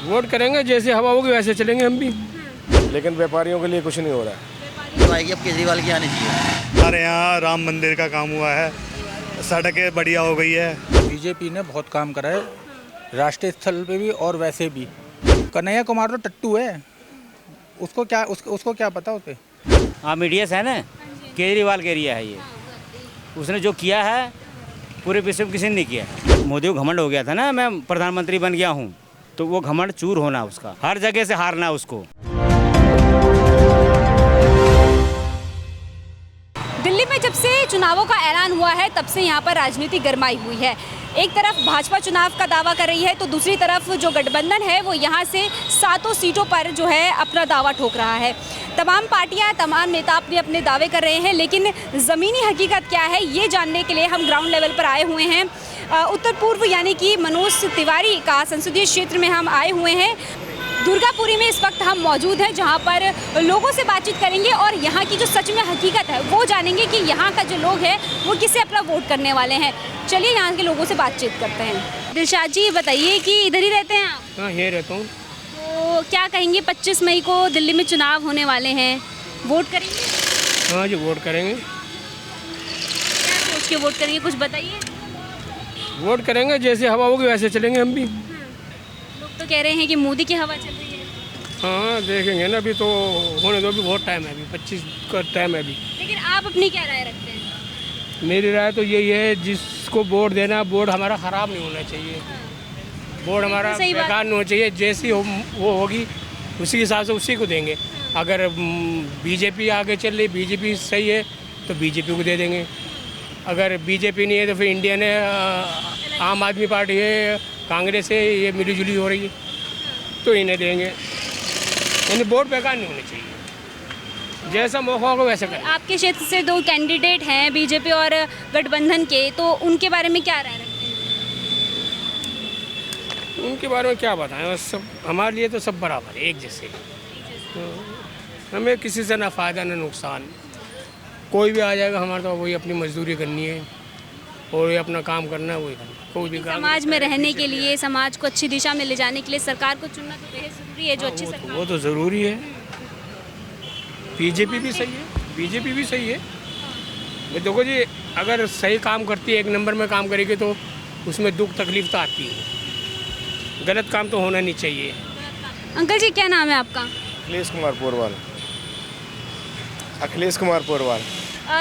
Vote करेंगे, जैसे हवा होगी वैसे चलेंगे हम भी। लेकिन व्यापारियों के लिए कुछ नहीं हो रहा है। तो आएगी अब केजरीवाल की आनी चाहिए। हमारे यहाँ राम मंदिर का काम हुआ है, सड़कें बढ़िया हो गई है। बीजेपी ने बहुत काम करा है, राष्ट्रीय स्थल पे भी और वैसे भी। कन्हैया कुमार तो टट्टू है, उसको क्या पता उसे। हाँ, मीडिया से है ना, केजरीवाल का एरिया है ये। उसने जो किया है पूरे विश्व में किसी ने नहीं किया। मोदी को घमंड हो गया था ना, मैं प्रधानमंत्री बन गया हूँ, तो वो घमंड चूर होना उसका, हर जगह से हारना उसको। दिल्ली में जब से चुनावों का ऐलान हुआ है तब से यहाँ पर राजनीति गरमाई हुई है। एक तरफ भाजपा चुनाव का दावा कर रही है तो दूसरी तरफ जो गठबंधन है वो यहाँ से 7 सीटों पर जो है अपना दावा ठोक रहा है। तमाम पार्टियां, तमाम नेता अपने अपने दावे कर रहे हैं, लेकिन ज़मीनी हकीकत क्या है ये जानने के लिए हम ग्राउंड लेवल पर आए हुए हैं। उत्तर पूर्व यानी कि मनोज तिवारी का संसदीय क्षेत्र में हम आए हुए हैं। दुर्गापुरी में इस वक्त हम मौजूद हैं, जहां पर लोगों से बातचीत करेंगे और यहां की जो सच में हकीकत है वो जानेंगे कि यहां का जो लोग हैं वो किसे अपना वोट करने वाले हैं। चलिए यहां के लोगों से बातचीत करते हैं। दिलशाद जी, बताइए कि इधर ही रहते हैं आप? हाँ, यहीं रहता हूँ। तो क्या कहेंगे, 25 मई को दिल्ली में चुनाव होने वाले हैं, वोट करेंगे? हाँ जी, वोट करेंगे। क्या सोच के वोट करेंगे, कुछ बताइए। वोट करेंगे, जैसे हवा होगी वैसे चलेंगे हम भी। लोग तो कह रहे हैं कि मोदी की हवा चल रही है। हाँ, देखेंगे ना, अभी तो होने दो, अभी बहुत टाइम है, अभी 25 का टाइम है अभी। लेकिन आप अपनी क्या राय रखते हैं? मेरी राय तो यही है, जिसको वोट देना, वोट हमारा ख़राब नहीं होना चाहिए, वोट हमारा बेकार नहीं होना चाहिए। जैसी वो होगी उसी हिसाब से उसी को देंगे। अगर बीजेपी आगे चल रही, बीजेपी सही है तो बीजेपी को दे देंगे। अगर बीजेपी नहीं है तो फिर इंडियन है, आम आदमी पार्टी है, कांग्रेस है, ये मिली जुली हो रही है तो इन्हें देंगे। यानी वोट बेकार नहीं होनी चाहिए, जैसा मौका होगा वैसा करें। आपके क्षेत्र से 2 कैंडिडेट हैं बीजेपी और गठबंधन के, तो उनके बारे में क्या राय रखते हैं? उनके बारे में क्या बताएं, बस सब हमारे लिए तो सब बराबर है, एक जैसे। हमें किसी से ना फ़ायदा ना नुकसान। कोई भी आ जाएगा, हमारा तो वही अपनी मजदूरी करनी है और ये अपना काम करना है, वही करना। कोई भी समाज में रहने के लिए, समाज को अच्छी दिशा में ले जाने के लिए सरकार को चुनना तो बेहद ज़रूरी है। जो अच्छी सरकार, वो तो ज़रूरी है। बीजेपी भी सही है, बीजेपी भी सही है। देखो जी, अगर सही काम करती है, एक नंबर में काम करेगी तो उसमें दुख तकलीफ तो आती है। गलत काम तो होना नहीं चाहिए। अंकल जी, क्या नाम है आपका? अखिलेश कुमार पोरवाल। अखिलेश कुमार पोरवाल।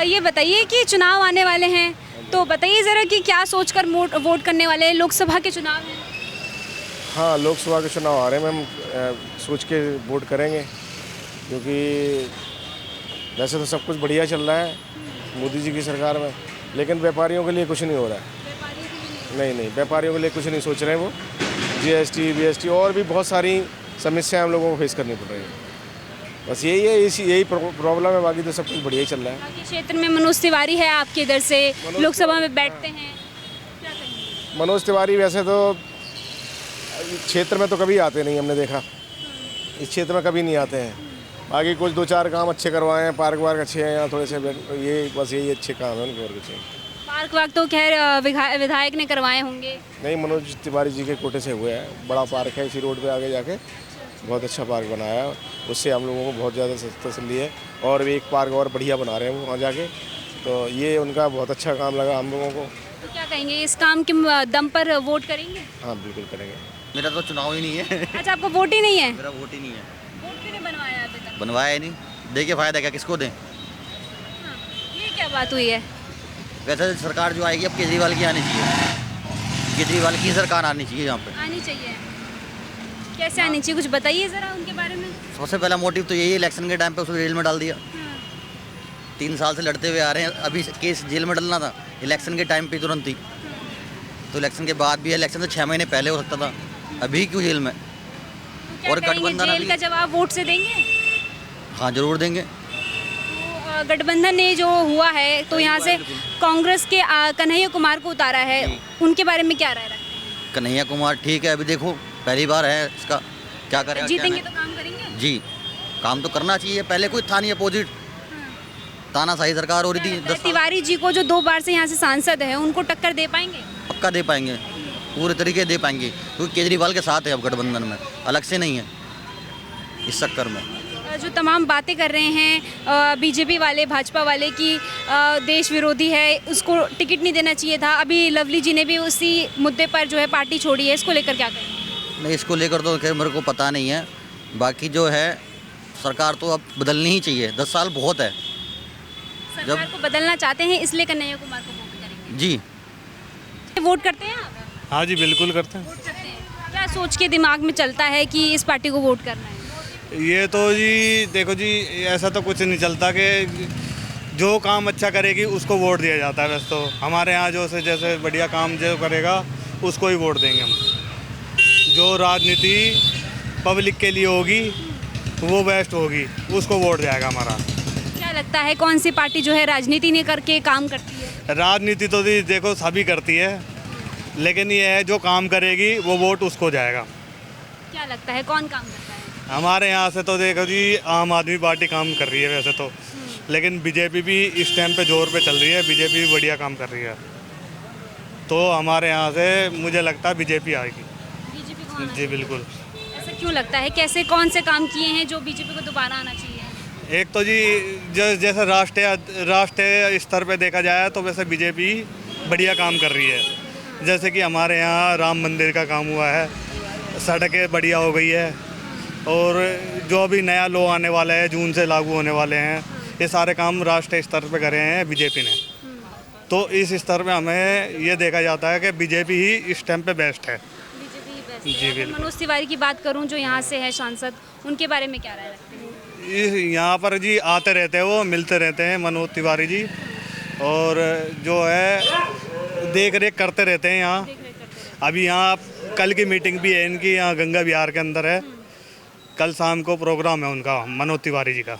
ये बताइए कि चुनाव आने वाले हैं, तो बताइए ज़रा कि क्या सोचकर वोट करने वाले हैं। लोकसभा के चुनाव हैं। हाँ, लोकसभा के चुनाव आ रहे हैं, हम सोच के वोट करेंगे, क्योंकि वैसे तो सब कुछ बढ़िया चल रहा है मोदी जी की सरकार में, लेकिन व्यापारियों के लिए कुछ नहीं हो रहा है। नहीं, व्यापारियों के लिए कुछ नहीं सोच रहे हैं वो। GST, BST और भी बहुत सारी समस्याएं हम लोगों को फेस करनी पड़ रही है। बस यही है, यही प्रॉब्लम है, बाकी तो सब कुछ बढ़िया ही चल रहा है। बाकी क्षेत्र में मनोज तिवारी है आपके इधर से, लोकसभा में बैठते हैं, क्या कहेंगे? मनोज तिवारी वैसे तो क्षेत्र में तो कभी आते नहीं, हमने देखा इस क्षेत्र में कभी नहीं आते हैं। बाकी कुछ 2-4 काम अच्छे करवाए हैं, पार्क वार्क अच्छे हैं यहाँ थोड़े से, ये बस यही अच्छे काम है उनके। और कुछ पार्क वार्क तो खैर विधायक ने करवाए होंगे। नहीं, मनोज तिवारी जी के कोटे से हुए हैं। बड़ा पार्क है इसी रोड पे आगे जाके, बहुत अच्छा पार्क बनाया है, उससे हम लोगों को बहुत ज़्यादा तसल्ली है। और भी एक पार्क और बढ़िया बना रहे हैं वो वहाँ जाके, तो ये उनका बहुत अच्छा काम लगा हम लोगों को। तो क्या कहेंगे, इस काम के दम पर वोट करेंगे? हाँ, बिल्कुल करेंगे। मेरा तो चुनाव ही नहीं है। अच्छा, आपको वोट ही नहीं है? मेरा वोट ही नहीं है। वोट क्यों नहीं बनवाया अभी तक? बनवाया ही नहीं, देखिए फ़ायदा क्या, किसको दें। हाँ, ये क्या बात हुई है? वैसे सरकार जो आएगी अब केजरीवाल की आनी चाहिए। केजरीवाल की सरकार आनी चाहिए यहाँ पे। आनी चाहिए। कैसे आनी चाहिए, कुछ बताइए ज़रा उनके बारे में। सबसे पहला मोटिव तो यही है, इलेक्शन के टाइम पे उसको जेल में डाल दिया। 3 साल से लड़ते हुए आ रहे हैं, अभी केस जेल में डलना था इलेक्शन के टाइम पे तुरंत ही, तो इलेक्शन के बाद भी, इलेक्शन से 6 महीने पहले हो सकता था, अभी क्यों जेल में? और गठबंधन जेल का जवाब वोट से देंगे? हाँ, जरूर देंगे। तो गठबंधन ने जो हुआ है तो यहाँ से कांग्रेस के कन्हैया कुमार को उतारा है, उनके बारे में क्या राय रखते हैं? कन्हैया कुमार ठीक है, अभी देखो पहली बार है इसका, क्या करेगा, जीतेंगे तो काम करेंगे जी। काम तो करना चाहिए, पहले कोई था नहीं अपोजिट, तानाशाही सरकार हो रही थी 10 साल। तिवारी जी को जो 2 बार से यहाँ से सांसद है, उनको टक्कर दे पाएंगे? पक्का दे पाएंगे। पूरे तरीके दे पाएंगे, क्योंकि केजरीवाल के साथ है अब गठबंधन में, अलग से नहीं है इस चक्कर में। जो तमाम बातें कर रहे हैं बीजेपी वाले, भाजपा वाले कि देश विरोधी है, उसको टिकट नहीं देना चाहिए था, अभी लवली जी ने भी उसी मुद्दे पर जो है पार्टी छोड़ी है, इसको लेकर क्या करें? नहीं, इसको लेकर तो खैर मेरे को पता नहीं है। बाकी जो है सरकार तो अब बदलनी ही चाहिए, 10 साल बहुत है। सरकार को बदलना चाहते हैं, इसलिए कन्हैया कुमार को वोट करेंगे। जी वोट करते हैं आप? हाँ जी, बिल्कुल करते हैं। वोट करते हैं। क्या सोच के दिमाग में चलता है कि इस पार्टी को वोट करना है? ये तो जी देखो जी, ऐसा तो कुछ नहीं चलता कि जो काम अच्छा करेगी उसको वोट दिया जाता है। वैसे तो हमारे यहाँ जो से जैसे बढ़िया काम जो करेगा उसको ही वोट देंगे हम। जो राजनीति पब्लिक के लिए होगी वो बेस्ट होगी, उसको वोट जाएगा हमारा। क्या लगता है कौन सी पार्टी जो है राजनीति नहीं करके काम करती है? राजनीति तो जी देखो सभी करती है, लेकिन ये है जो काम करेगी वो वोट उसको जाएगा। क्या लगता है कौन काम करता है? हमारे यहाँ से तो देखो जी आम आदमी पार्टी काम कर रही है वैसे तो, लेकिन बीजेपी भी इस टाइम पे जोर पे चल रही है, बीजेपी भी बढ़िया काम कर रही है। तो हमारे यहाँ से मुझे लगता है बीजेपी आएगी। बीजेपी को आना जी बिल्कुल। ऐसा क्यों लगता है? कैसे कौन से काम किए हैं जो बीजेपी को दोबारा आना चाहिए? एक तो जी जैसे राष्ट्रीय स्तर पे देखा जाए तो वैसे बीजेपी बढ़िया काम कर रही है। जैसे कि हमारे यहाँ राम मंदिर का काम हुआ है, सड़कें बढ़िया हो गई है, और जो अभी नया लॉ आने वाला है, जून से लागू होने वाले हैं, ये सारे काम राष्ट्रीय स्तर पे करे हैं बीजेपी ने। तो इस स्तर पे हमें ये देखा जाता है कि बीजेपी ही इस टाइम पे बेस्ट है। जी बिल्कुल। मनोज तिवारी की बात करूं जो यहाँ से है सांसद, उनके बारे में क्या राय रखते हैं? यहाँ पर जी आते रहते हैं, वो मिलते रहते हैं मनोज तिवारी जी, और जो है देख रेख करते रहते हैं यहाँ। अभी यहाँ कल की मीटिंग भी है इनकी, यहाँ गंगा विहार के अंदर है, कल शाम को प्रोग्राम है उनका, मनोज तिवारी जी का।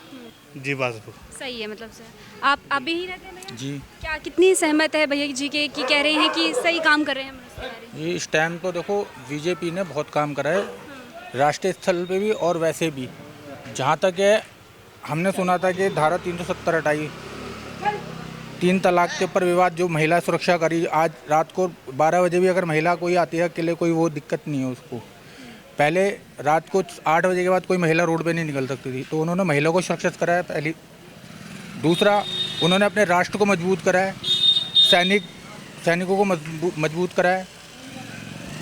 जी बस सही है। मतलब से आप भी ही रहते हैं भैया? जी। क्या कितनी सहमत है भैया जी के कि कह रहे हैं कि सही काम कर रहे हैं मनोज तिवारी? ये इस टाइम तो देखो बीजेपी ने बहुत काम करा है, राष्ट्रीय स्तर पे भी और वैसे भी। जहाँ तक है हमने सुना था कि धारा 370 हटाई, 3 तलाक के ऊपर विवाद जो महिला सुरक्षा करी, आज रात को 12 बजे भी अगर महिला कोई आती है अकेले, कोई वो दिक्कत नहीं है उसको। पहले रात को 8 बजे के बाद कोई महिला रोड पे नहीं निकल सकती थी, तो उन्होंने महिला को सुरक्षित कराया पहली। दूसरा, उन्होंने अपने राष्ट्र को मजबूत कराया, सैनिकों को मजबूत कराया,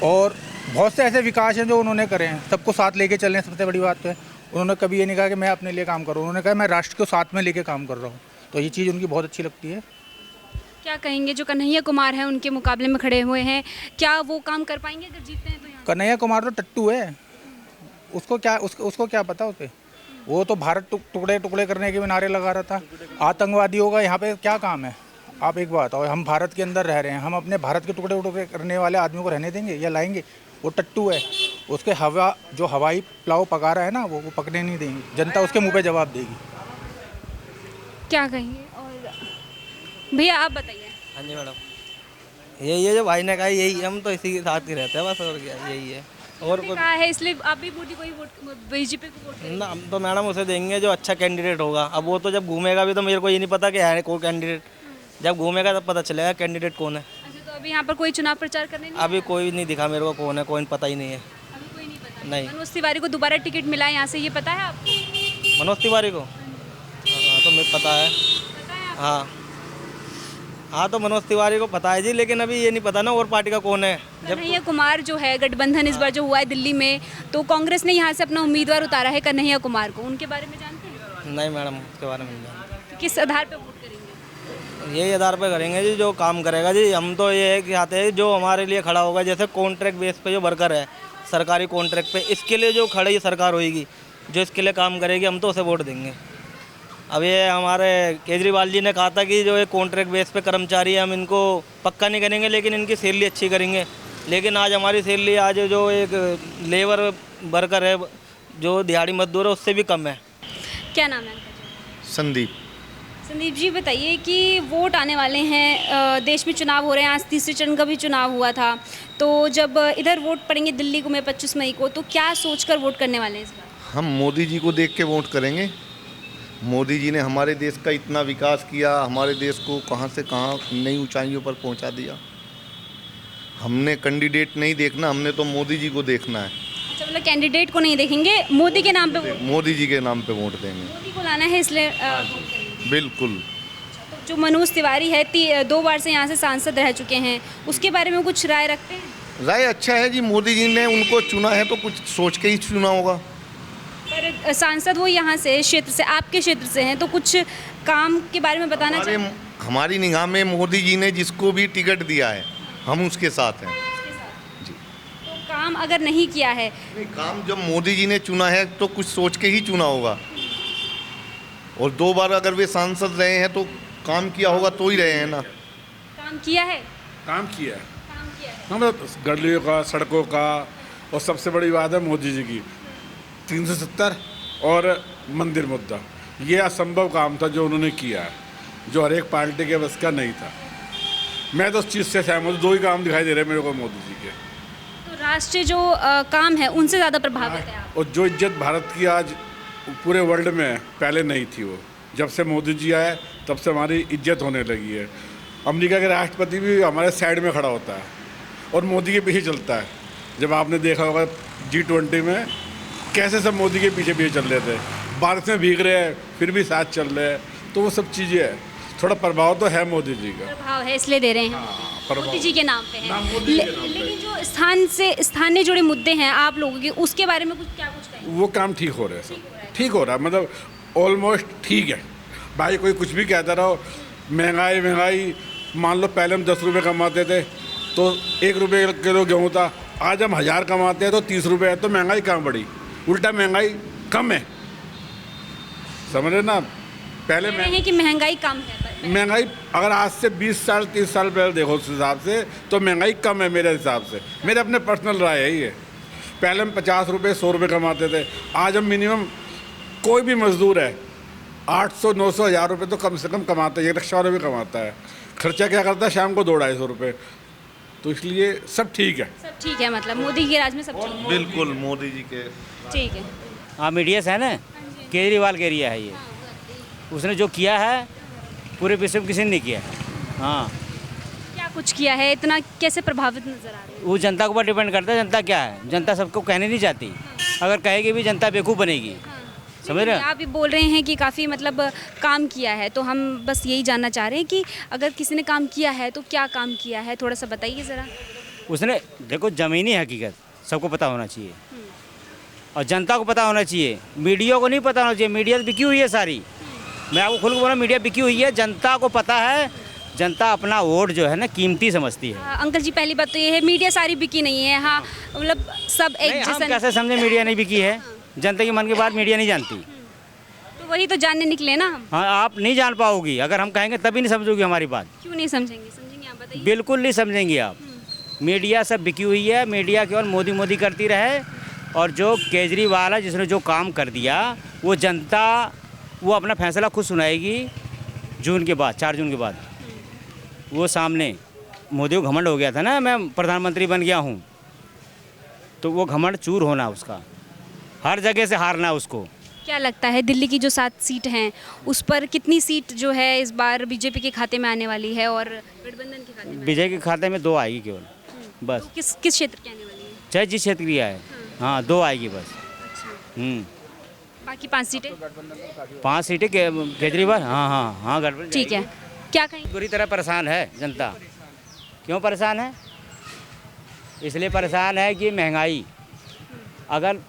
और बहुत से ऐसे विकास हैं जो उन्होंने करे हैं। सबको साथ लेके चल रहे हैं, सबसे बड़ी बात है उन्होंने कभी ये नहीं कहा कि मैं अपने लिए काम करूँ, उन्होंने कहा मैं राष्ट्र को साथ में लेके काम कर रहा हूँ। तो ये चीज़ उनकी बहुत अच्छी लगती है। क्या कहेंगे जो कन्हैया कुमार हैं उनके मुकाबले में खड़े हुए हैं, क्या वो काम कर पाएंगे अगर जीतते हैं तो? यहाँ कन्हैया कुमार तो टट्टू है, उसको क्या पता उसे। वो तो भारत टुकड़े टुकड़े करने के भी नारे लगा रहा था। आतंकवादी होगा यहाँ पे क्या काम है? आप एक बात, और हम भारत के अंदर रह रहे हैं, हम अपने भारत के टुकड़े टुकड़े करने वाले आदमी को रहने देंगे या लाएंगे? वो टट्टू है, उसके जो हवाई प्लाव पका रहा है ना, वो पकड़ने नहीं देंगे, जनता उसके मुंह पे जवाब देगी। क्या कहेंगे? और भैया आप बताइए। हाँ जी मैडम, यही है जो भाई ने कहा, यही हम तो इसी के साथ ही रहते हैं बस, और क्या यही है। और कहा है इसलिए आप भी बीजेपी को वोट करेंगे? ना, हम तो मैडम उसे देंगे जो अच्छा कैंडिडेट होगा। अब वो तो जब घूमेगा भी तो मेरे को ये नहीं पता कि है कोई कैंडिडेट, जब घूमेगा तब पता चलेगा कैंडिडेट कौन है। अच्छा, तो अभी यहाँ पर कोई चुनाव प्रचार करने नहीं अभी कोई नहीं दिखा मेरे को कौन है, कोई पता ही नहीं है। अभी कोई नहीं पता? नहीं। मनोज तिवारी को दोबारा टिकट मिला है यहाँ से, ये पता है आपको? मनोज तिवारी को? हाँ तो मुझे पता है। हाँ तो मनोज तिवारी को पता है जी, लेकिन अभी ये नहीं पता ना और पार्टी का कौन है। कन्हैया कुमार जो है गठबंधन इस बार जो हुआ है दिल्ली में, तो कांग्रेस ने यहाँ से अपना उम्मीदवार उतारा है कन्हैया कुमार को, उनके बारे में जानते हैं? नहीं मैडम, उसके बारे में नहीं जानते। तो किस आधार पे वोट करेंगे? यही आधार पे करेंगे जी, जो काम करेगा जी। हम तो ये है कि चाहते हैं जो हमारे लिए खड़ा होगा, जैसे कॉन्ट्रैक्ट बेस पे जो वर्कर है सरकारी कॉन्ट्रैक्ट पे, इसके लिए जो खड़ी सरकार होगी, जो इसके लिए काम करेगी, हम तो उसे वोट देंगे। अब ये हमारे केजरीवाल जी ने कहा था कि जो ये कॉन्ट्रैक्ट बेस पे कर्मचारी है हम इनको पक्का नहीं करेंगे, लेकिन इनकी सैलरी अच्छी करेंगे। लेकिन आज हमारी सैलरी आज जो एक लेबर वर्कर है, जो दिहाड़ी मजदूर है, उससे भी कम है। क्या नाम है आपका? संदीप। संदीप जी बताइए कि वोट आने वाले हैं, देश में चुनाव हो रहे हैं, आज तीसरे चरण का भी चुनाव हुआ था, तो जब इधर वोट पड़ेंगे दिल्ली को में 25 मई को, तो क्या सोचकर वोट करने वाले हैं इस बार? हम मोदी जी को देख के वोट करेंगे। मोदी जी ने हमारे देश का इतना विकास किया, हमारे देश को कहां से कहां नई ऊंचाइयों पर पहुंचा दिया। हमने कैंडिडेट नहीं देखना, हमने तो मोदी जी को देखना है। अच्छा, मतलब कैंडिडेट को नहीं देखेंगे, मोदी के नाम पे वोट, मोदी जी के नाम पे वोट देंगे। मोदी को लाना है इसलिए वोट करेंगे। बिल्कुल। तो जो मनोज तिवारी है 2 बार से यहाँ से सांसद रह चुके हैं, उसके बारे में कुछ राय रखते हैं? राय अच्छा है जी, मोदी जी ने उनको चुना है तो कुछ सोच के ही चुना होगा। पर सांसद वो यहाँ से क्षेत्र से, आपके क्षेत्र से हैं, तो कुछ काम के बारे में बताना चाहिए। हमारी निगाह में मोदी जी ने जिसको भी टिकट दिया है हम उसके साथ हैं। तो काम अगर नहीं किया है, नहीं, काम जब मोदी जी ने चुना है तो कुछ सोच के ही चुना होगा। और 2 बार अगर वे सांसद रहे हैं तो काम किया होगा तो ही रहे हैं ना। काम किया है, काम किया है काम किया है। मतलब गलियों का, सड़कों का, और सबसे बड़ी बात है मोदी जी की 370 और मंदिर मुद्दा, ये असंभव काम था जो उन्होंने किया है, जो हर एक पार्टी के बस का नहीं था। मैं तो उस चीज़ से सहमत हूँ। 2 ही काम दिखाई दे रहे हैं मेरे को मोदी जी के। तो राष्ट्रीय जो काम है उनसे ज़्यादा प्रभावित है आप? और जो इज्जत भारत की आज पूरे वर्ल्ड में है, पहले नहीं थी वो। जब से मोदी जी आए तब से हमारी इज्जत होने लगी है। अमेरिका के राष्ट्रपति भी हमारे साइड में खड़ा होता है और मोदी के पीछे चलता है। जब आपने देखा होगा G20 में कैसे सब मोदी के पीछे पीछे चल रहे थे, बारिश में भीग रहे हैं फिर भी साथ चल रहे हैं। तो वो सब चीज़ें हैं, थोड़ा प्रभाव तो है मोदी जी का। प्रभाव है इसलिए दे रहे हैं। प्रभाव। मोदी जी के नाम पे है। नाम मोदी के नाम पे। लेकिन जो स्थानीय जुड़े मुद्दे हैं आप लोगों के, उसके बारे में कुछ कहेंगे? वो काम ठीक हो रहा है, सब ठीक हो रहा है, मतलब ऑलमोस्ट ठीक है। भाई कोई कुछ भी कहता रहो, महंगाई मान लो पहले हम 10 रुपये कमाते थे तो 1 रुपये किलो गेहूँ था, आज हम 1000 कमाते हैं तो 30 रुपये है। तो महंगाई कहाँ बढ़ी, उल्टा महंगाई कम है, समझ रहे ना। पहले हैं कि महंगाई कम है। महंगाई अगर आज से 20 साल 30 साल पहले देखो उस हिसाब से तो महंगाई कम है मेरे हिसाब से। मेरे अपने पर्सनल राय है ये। पहले हम 50 रुपये 100 रुपये कमाते थे, आज हम मिनिमम कोई भी मजदूर है 800 900 1000 रुपये तो कम से कम कमाता है। ये रिक्शा वाला भी कमाता है, खर्चा क्या करता है शाम को 200-250 रुपये। तो इसलिए सब ठीक है, सब ठीक है, मतलब मोदी के राज में सब ठीक है। बिल्कुल मोदी जी के। ठीक है। हाँ, मीडिया से है ना, केजरीवाल का एरिया है ये। उसने जो किया है पूरे विश्व में किसी ने नहीं किया है। हाँ, क्या कुछ किया है, इतना कैसे प्रभावित नजर आ रहे हैं? वो जनता के ऊपर डिपेंड करता है। जनता क्या है, जनता सबको कहने नहीं चाहती। अगर कहेगी भी जनता बेवकूफ़ बनेगी, समझ रहे हैं। आप ये बोल रहे हैं कि काफ़ी मतलब काम किया है, तो हम बस यही जानना चाह रहे हैं कि अगर किसी ने काम किया है तो क्या काम किया है, थोड़ा सा बताइए ज़रा। उसने देखो, ज़मीनी हकीकत सबको पता होना चाहिए और जनता को पता होना चाहिए। मीडिया को नहीं पता होना चाहिए, मीडिया तो बिकी हुई है सारी। मैं आपको खुल के बोला, मीडिया बिकी हुई है, जनता को पता है। जनता अपना वोट जो है ना कीमती समझती है। अंकल जी, पहली बात तो ये है मीडिया सारी बिकी नहीं है। हाँ, मतलब सब एक नहीं, हम जैसा। कैसे समझे मीडिया नहीं बिकी है? जनता के मन की बात मीडिया नहीं जानती। तो वही तो जानने निकले ना हम। हाँ, आप नहीं जान पाओगी, अगर हम कहेंगे तभी नहीं समझोगी हमारी बात। क्यों नहीं समझेंगे? समझेंगे, आप बताइए। बिल्कुल नहीं समझेंगी आप। मीडिया सब बिकी हुई है, मीडिया केवल मोदी मोदी करती रहे। और जो केजरीवाल है, जिसने जो काम कर दिया, वो जनता वो अपना फैसला खुद सुनाएगी जून के बाद, 4 जून के बाद। वो सामने मोदी को घमंड हो गया था ना, मैं प्रधानमंत्री बन गया हूँ, तो वो घमंड चूर होना उसका, हर जगह से हारना है उसको। क्या लगता है दिल्ली की जो 7 सीट हैं उस पर कितनी सीट जो है इस बार बीजेपी के खाते में आने वाली है और गठबंधन के खाते में? विजय के खाते में 2 आएगी केवल, बस। तो किस क्षेत्र की आने वाली है? चाहे जिस क्षेत्र की आए, हाँ 2 आएगी बस। बाकी 5 सीटें? 5 सीटें केजरीवाल, हाँ गठबंधन। ठीक है। क्या कहें? बुरी तरह परेशान है जनता। क्यों परेशान है? इसलिए परेशान है कि महंगाई, अगर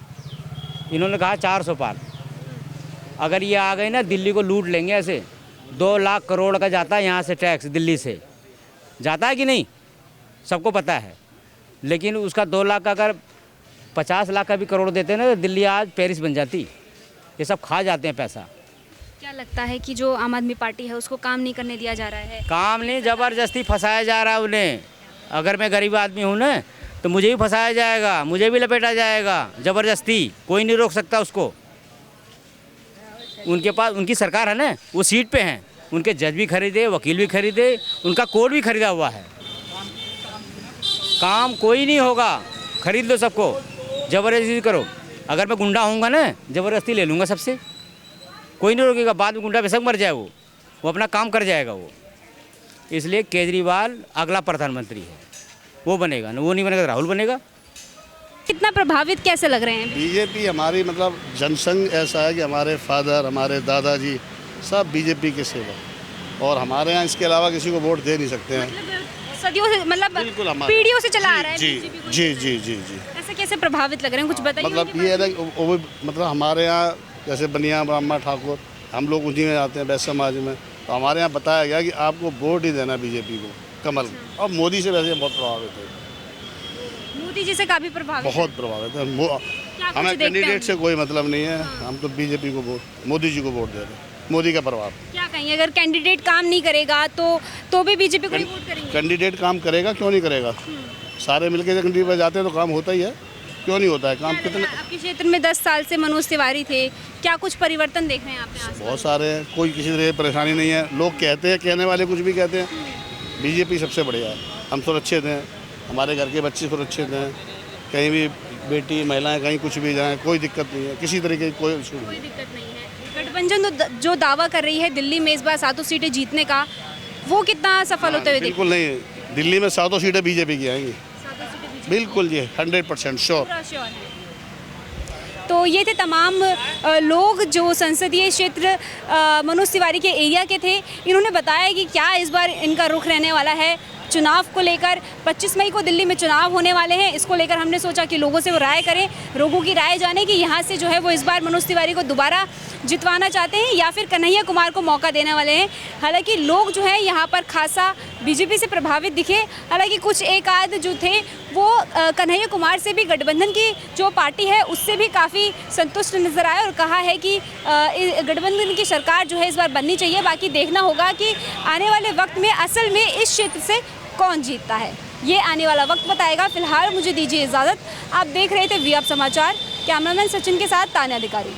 इन्होंने कहा 400 पार, अगर ये आ गए ना दिल्ली को लूट लेंगे ऐसे। 2 लाख करोड़ का जाता है यहाँ से टैक्स, दिल्ली से जाता है कि नहीं, सबको पता है। लेकिन उसका 2 लाख का अगर 50 लाख का भी करोड़ देते ना, तो दिल्ली आज पेरिस बन जाती। ये सब खा जाते हैं पैसा। क्या लगता है कि जो आम आदमी पार्टी है उसको काम नहीं करने दिया जा रहा है? काम नहीं, ज़बरदस्ती फंसाया जा रहा है उन्हें। अगर मैं गरीब आदमी हूँ ना, तो मुझे भी फंसाया जाएगा, मुझे भी लपेटा जाएगा ज़बरदस्ती। कोई नहीं रोक सकता उसको। उनके पास उनकी सरकार है ना, वो सीट पे हैं, उनके जज भी खरीदे, वकील भी खरीदे, उनका कोर्ट भी खरीदा हुआ है। काम कोई नहीं होगा, खरीद लो सबको, ज़बरदस्ती करो। अगर मैं गुंडा होऊंगा ना, ज़बरदस्ती ले लूँगा सबसे, कोई नहीं रोकेगा। बाद में गुंडा बेशक मर जाए, वो अपना काम कर जाएगा वो। इसलिए केजरीवाल अगला प्रधानमंत्री है। वो बनेगा, वो नहीं बनेगा तो राहुल बनेगा। कितना प्रभावित कैसे लग रहे हैं? बीजेपी हमारी मतलब जनसंघ ऐसा है कि हमारे फादर, हमारे दादाजी सब बीजेपी के सेवक, और हमारे यहाँ इसके अलावा किसी को वोट दे नहीं सकते हैं। सदियों से मतलब बिल्कुल हमारे पीढ़ियों से चला आ रहा है जी बीजेपी को। जी जी जी जी। ऐसे कैसे प्रभावित लग रहे हैं, कुछ बताइए। मतलब ये है ना वो मतलब हमारे यहाँ जैसे बनिया ब्राह्मण ठाकुर हम लोग उसी में आते हैं वैश्य समाज में, तो हमारे यहाँ बताया गया कि आपको वोट ही देना बीजेपी को, कमल। और मोदी से वैसे बहुत प्रभावित है, मोदी जी से काफी प्रभावित, बहुत प्रभावित है। हमें कैंडिडेट से कोई मतलब नहीं है, हम तो बीजेपी को वोट, मोदी जी को वोट दे रहे हैं, मोदी का प्रभाव। क्या कहेंगे, अगर कैंडिडेट काम नहीं करेगा तो भी बीजेपी को ही वोट करेंगे? कैंडिडेट काम करेगा, क्यों नहीं करेगा? सारे मिलके जब कैंडिडेट पर जाते हैं तो काम होता ही है, क्यों नहीं होता है काम? कितने आपके क्षेत्र में 10 साल से मनोज तिवारी थे, क्या कुछ परिवर्तन देख रहे हैं आपने आसपास? बहुत सारे हैं, कोई किसी तरह की परेशानी नहीं है। लोग कहते हैं, कहने वाले कुछ भी कहते हैं, बीजेपी सबसे बढ़िया है, हम सुरक्षित हैं, हमारे घर के बच्चे सुरक्षित हैं, कहीं भी बेटी महिलाएं कहीं कुछ भी जाएं कोई दिक्कत नहीं है, किसी तरीके की कोई इशू नहीं। दिक्कत नहीं है। गठबंधन जो दावा कर रही है दिल्ली में इस बार 7 सीटें जीतने का, वो कितना सफल होते हुए बिल्कुल नहीं, दिल्ली में 7 सीटें बीजेपी की आएंगी, बिल्कुल जी 100% श्योर। तो ये थे तमाम लोग जो संसदीय क्षेत्र मनोज तिवारी के एरिया के थे। इन्होंने बताया कि क्या इस बार इनका रुख रहने वाला है चुनाव को लेकर। 25 मई को दिल्ली में चुनाव होने वाले हैं, इसको लेकर हमने सोचा कि लोगों से वो राय करें, लोगों की राय जाने कि यहाँ से जो है वो इस बार मनोज तिवारी को दोबारा जितवाना चाहते हैं या फिर कन्हैया कुमार को मौका देने वाले हैं। हालांकि लोग जो है यहाँ पर खासा बीजेपी से प्रभावित दिखे, हालांकि कुछ एक आध जो थे वो कन्हैया कुमार से भी, गठबंधन की जो पार्टी है उससे भी काफ़ी संतुष्ट नजर आए और कहा है कि गठबंधन की सरकार जो है इस बार बननी चाहिए। बाकी देखना होगा कि आने वाले वक्त में असल में इस क्षेत्र से कौन जीतता है, ये आने वाला वक्त बताएगा। फिलहाल मुझे दीजिए इजाज़त। आप देख रहे थे वी आप समाचार, कैमरामैन सचिन के साथ तान्या अधिकारी।